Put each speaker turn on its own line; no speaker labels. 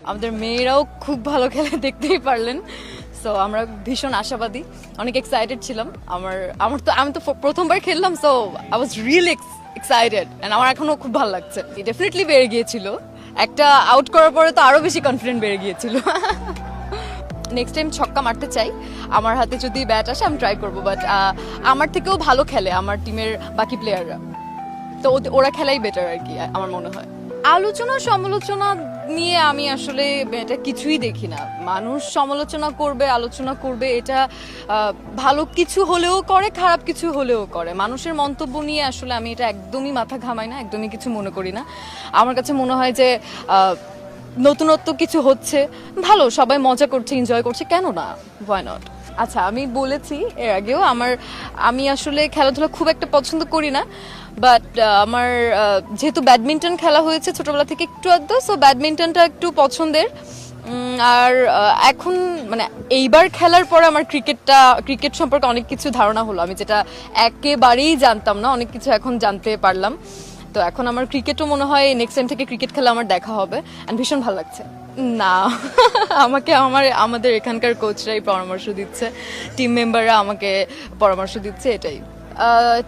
আমাদের মেয়েরাও খুব ভালো খেলে, দেখতেই পারলেন। সো আমরা ভীষণ আশাবাদী, অনেক এক্সাইটেড ছিলাম। আমি তো প্রথমবার খেললাম, so I was really excited and আমার এখনো খুব ভালো লাগছে। ডেফিনেটলি বেড়ে গিয়েছিল, একটা আউট করার পরে তো আরো বেশি কনফিডেন্ট বেড়ে গিয়েছিল। নেক্সট টাইম ছক্কা মারতে চাই, আমার হাতে যদি ব্যাট আসে আমি ট্রাই করবো, বাট আমার থেকেও ভালো খেলে আমার টিমের বাকি প্লেয়াররা, তো ওরা খেলাই বেটার আর কি আমার মনে হয়। আলোচনা সমালোচনা নিয়ে আমি আসলে এটা কিছুই দেখি না। মানুষ সমালোচনা করবে, আলোচনা করবে, এটা ভালো কিছু হলেও করে, খারাপ কিছু হলেও করে। মানুষের মন্তব্য নিয়ে আসলে আমি এটা একদমই মাথা ঘামাই না, একদমই কিছু মনে করি না। আমার কাছে মনে হয় যে নতুনত্ব কিছু হচ্ছে, ভালো, সবাই মজা করছে, এনজয় করছে, কেন না, হোয়াই নট। আচ্ছা, আমি বলেছি এর আগেও আমি আসলে খেলাধুলা খুব একটা পছন্দ করি না, বাট আমার যেহেতু ব্যাডমিন্টন খেলা হয়েছে ছোটবেলা থেকে একটু আধটু, সো ব্যাডমিন্টনটা একটু পছন্দের। আর এখন মানে এইবার খেলার পরে আমার ক্রিকেট সম্পর্কে অনেক কিছু ধারণা হলো, আমি যেটা একেবারেই জানতাম না, অনেক কিছু এখন জানতে পারলাম। তো এখন আমার ক্রিকেটও মনে হয় নেক্সট টাইম থেকে ক্রিকেট খেলা আমার দেখা হবে, অ্যান্ড ভীষণ ভালো লাগছে। না, আমাদের এখানকার কোচরাই পরামর্শ দিচ্ছে, টিম মেম্বাররা আমাকে পরামর্শ দিচ্ছে, এটাই।